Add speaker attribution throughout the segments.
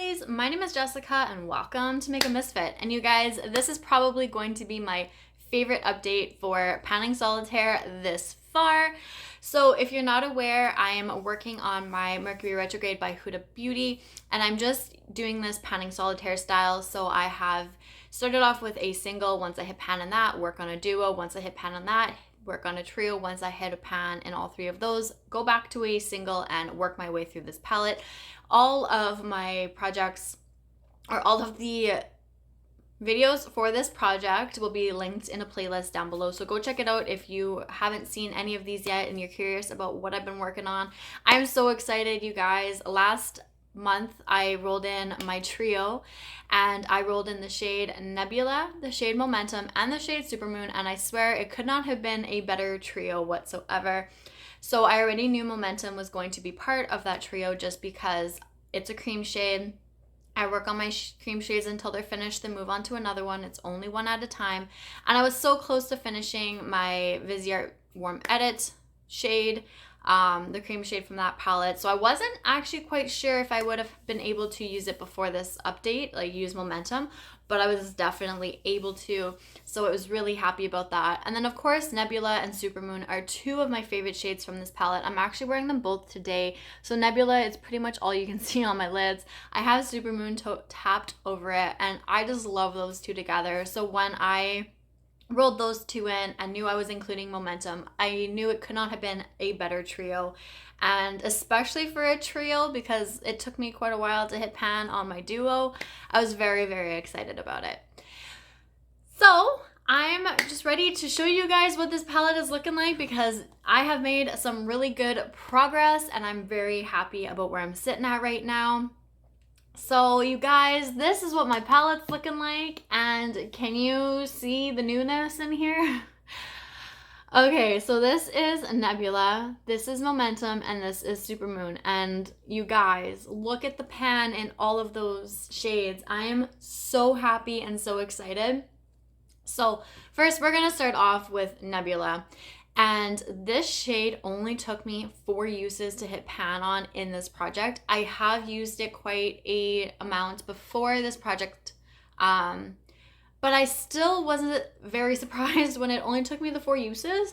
Speaker 1: guys, my name is Jessica and welcome to Makeup.misfit. And you guys, this is probably going to be my favorite update for Panning Solitaire this far. So if you're not aware, I am working on my Mercury retrograde by Huda Beauty, and I'm just doing this Panning Solitaire style. So I have started off with a single. Once I hit pan in that, work on a duo. Once I hit pan on that, work on a trio. Once I hit a pan in all three of those, go back to a single and work my way through this palette. All of my projects, or all of the videos for this project, will be linked in a playlist down below, so go check it out if you haven't seen any of these yet and you're curious about what I've been working on. I'm so excited, you guys. Last month I rolled in my trio, and I rolled in the shade Nebula, the shade Momentum, and the shade Supermoon, and I swear it could not have been a better trio whatsoever. So I already knew Momentum was going to be part of that trio just because it's a cream shade. I work on my cream shades until they're finished, then move on to another one. It's only one at a time. And I was so close to finishing my Viseart Warm Edit shade, the cream shade from that palette. So I wasn't actually quite sure if I would have been able to use it before this update, like use Momentum, but I was definitely able to. So I was really happy about that. And then of course, Nebula and Supermoon are two of my favorite shades from this palette. I'm actually wearing them both today. So Nebula is pretty much all you can see on my lids. I have Supermoon tapped over it, and I just love those two together. So when I rolled those two in and knew I was including Momentum, I knew it could not have been a better trio. And especially for a trio, because it took me quite a while to hit pan on my duo, I was very, very excited about it. So I'm just ready to show you guys what this palette is looking like, because I have made some really good progress and I'm very happy about where I'm sitting at right now. So you guys, this is what my palette's looking like, and can you see the newness in here? Okay, so this is Nebula, this is Momentum, and this is Supermoon. And you guys, look at the pan in all of those shades. I am so happy and so excited. So first, we're gonna start off with Nebula. And this shade only took me 4 uses to hit pan on in this project. I have used it quite a amount before this project, but I still wasn't very surprised when it only took me the 4 uses.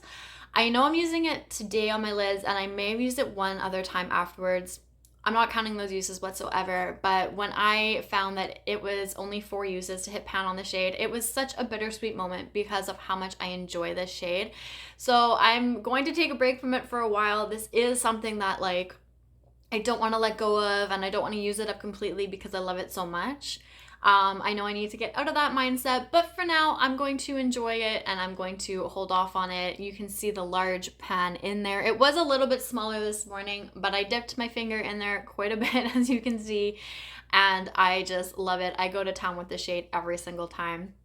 Speaker 1: I know I'm using it today on my lids, and I may have used it one other time afterwards. I'm not counting those uses whatsoever, but when I found that it was only 4 uses to hit pan on the shade, it was such a bittersweet moment because of how much I enjoy this shade. So I'm going to take a break from it for a while. This is something that like I don't want to let go of, and I don't want to use it up completely because I love it so much. I know I need to get out of that mindset, but for now, I'm going to enjoy it and I'm going to hold off on it. You can see the large pan in there. It was a little bit smaller this morning, but I dipped my finger in there quite a bit, as you can see, and I just love it. I go to town with the shade every single time.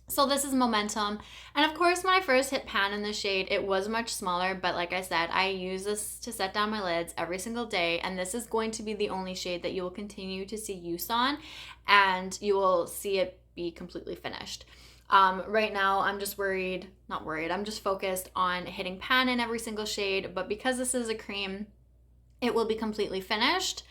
Speaker 1: So this is Momentum, and of course when I first hit pan in the shade, it was much smaller, but like I said, I use this to set down my lids every single day, and this is going to be the only shade that you will continue to see use on, and you will see it be completely finished. Right now I'm just I'm just focused on hitting pan in every single shade, but because this is a cream, it will be completely finished.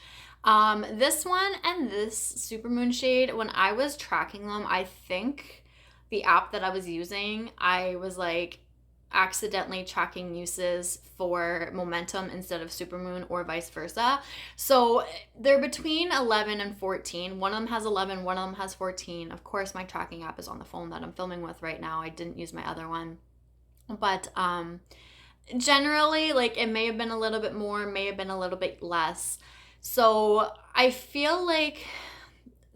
Speaker 1: This one and this Supermoon shade, when I was tracking them, I think the app that I was using, I was like accidentally tracking uses for Momentum instead of Supermoon, or vice versa. So they're between 11 and 14. One of them has 11, one of them has 14. Of course, my tracking app is on the phone that I'm filming with right now. I didn't use my other one. But generally, like, it may have been a little bit more, may have been a little bit less. So I feel like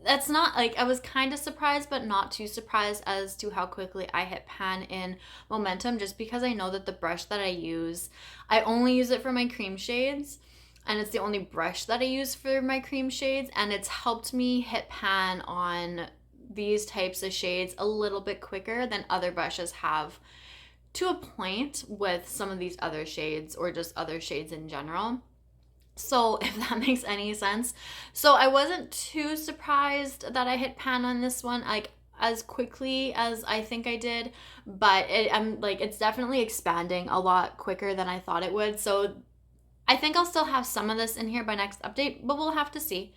Speaker 1: that's not, like, I was kind of surprised, but not too surprised as to how quickly I hit pan in Momentum, just because I know that the brush that I use, I only use it for my cream shades, and it's the only brush that I use for my cream shades, and it's helped me hit pan on these types of shades a little bit quicker than other brushes have, to a point with some of these other shades, or just other shades in general. So if that makes any sense. So I wasn't too surprised that I hit pan on this one like as quickly as I think I did, but it's definitely expanding a lot quicker than I thought it would. So I think I'll still have some of this in here by next update, but we'll have to see.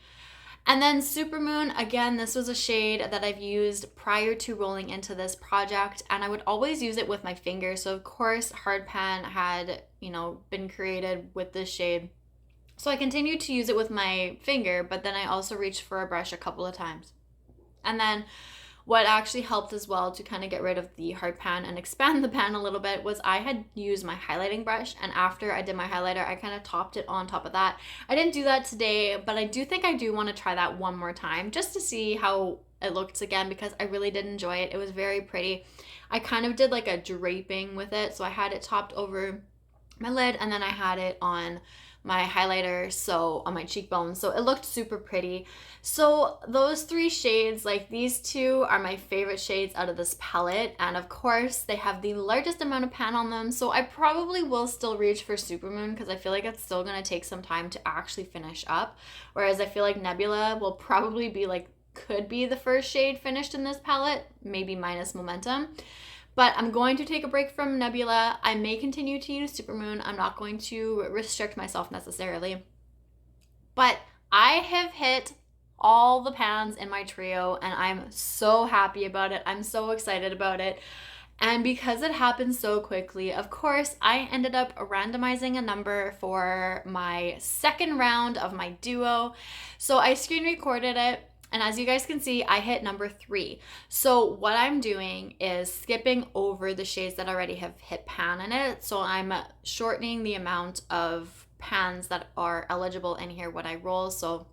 Speaker 1: And then Supermoon, again, this was a shade that I've used prior to rolling into this project, and I would always use it with my finger. So of course, hard pan had, been created with this shade. So I continued to use it with my finger, but then I also reached for a brush a couple of times. And then what actually helped as well to kind of get rid of the hard pan and expand the pan a little bit was I had used my highlighting brush, and after I did my highlighter, I kind of topped it on top of that. I didn't do that today, but I do think I do want to try that one more time just to see how it looks again, because I really did enjoy it. It was very pretty. I kind of did like a draping with it, so I had it topped over my lid, and then I had it on my highlighter, so on my cheekbones, so it looked super pretty. So those three shades, like these two are my favorite shades out of this palette, and of course they have the largest amount of pan on them, so I probably will still reach for Supermoon because I feel like it's still going to take some time to actually finish up, whereas I feel like Nebula will probably be like, could be the first shade finished in this palette, maybe minus Momentum. But I'm going to take a break from Nebula. I may continue to use Supermoon. I'm not going to restrict myself necessarily. But I have hit all the pans in my trio, and I'm so happy about it. I'm so excited about it. And because it happened so quickly, of course, I ended up randomizing a number for my second round of my duo. So I screen recorded it. And as you guys can see, I hit number 3. So what I'm doing is skipping over the shades that already have hit pan in it. So I'm shortening the amount of pans that are eligible in here when I roll. So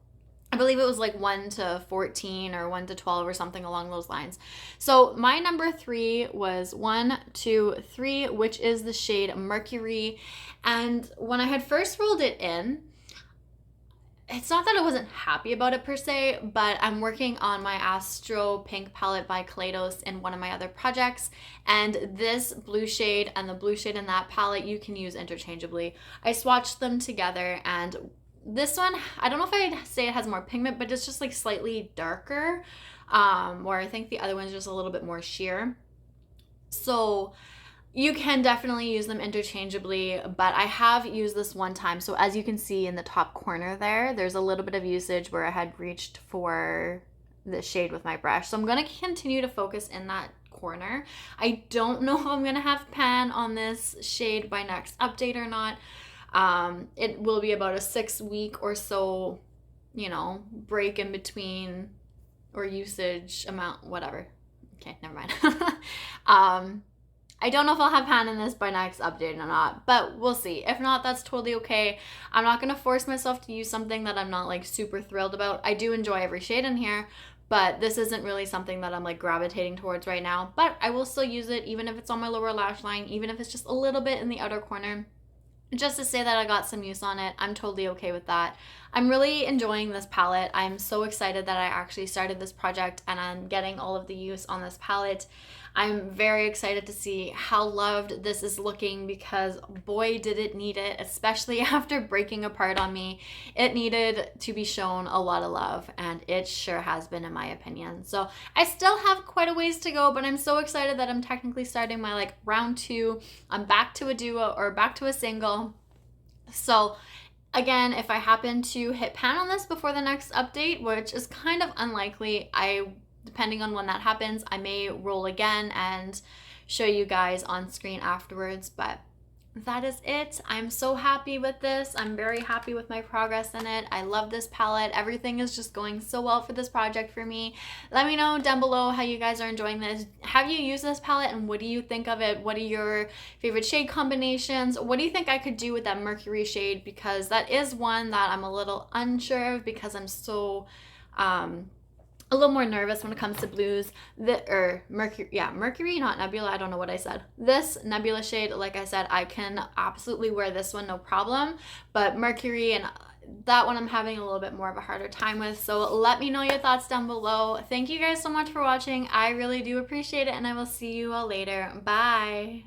Speaker 1: I believe it was like 1 to 14 or 1 to 12 or something along those lines. So my number 3 was 1, 2, 3, which is the shade Mercury. And when I had first rolled it in, it's not that I wasn't happy about it per se, but I'm working on my Astro Pink palette by Kaleidos in one of my other projects, and this blue shade and the blue shade in that palette you can use interchangeably. I swatched them together, and this one, I don't know if I'd say it has more pigment, but it's just like slightly darker, where I think the other one's just a little bit more sheer. So you can definitely use them interchangeably, but I have used this one time. So as you can see in the top corner there, there's a little bit of usage where I had reached for the shade with my brush. So I'm going to continue to focus in that corner. I don't know if I'm going to have pan on this shade by next update or not. It will be about a 6-week or so, break in between, or usage amount, whatever. Okay, never mind. I don't know if I'll have pan in this by next update or not, but we'll see. If not, that's totally okay. I'm not going to force myself to use something that I'm not like super thrilled about. I do enjoy every shade in here, but this isn't really something that I'm like gravitating towards right now. But I will still use it even if it's on my lower lash line, even if it's just a little bit in the outer corner. Just to say that I got some use on it. I'm totally okay with that. I'm really enjoying this palette. I'm so excited that I actually started this project and I'm getting all of the use on this palette. I'm very excited to see how loved this is looking, because boy did it need it, especially after breaking apart on me. It needed to be shown a lot of love, and it sure has been, in my opinion. So I still have quite a ways to go, but I'm so excited that I'm technically starting my like round 2. I'm back to a duo or back to a single. So again, if I happen to hit pan on this before the next update, which is kind of unlikely, depending on when that happens, I may roll again and show you guys on screen afterwards, but that is it. I'm so happy with this. I'm very happy with my progress in it. I love this palette. Everything is just going so well for this project for me. Let me know down below how you guys are enjoying this. Have you used this palette and what do you think of it? What are your favorite shade combinations? What do you think I could do with that Mercury shade? Because that is one that I'm a little unsure of, because I'm so a little more nervous when it comes to blues. Mercury, not Nebula. I don't know what I said. This Nebula shade, like I said, I can absolutely wear this one, no problem. But Mercury and that one I'm having a little bit more of a harder time with. So let me know your thoughts down below. Thank you guys so much for watching. I really do appreciate it, and I will see you all later. Bye.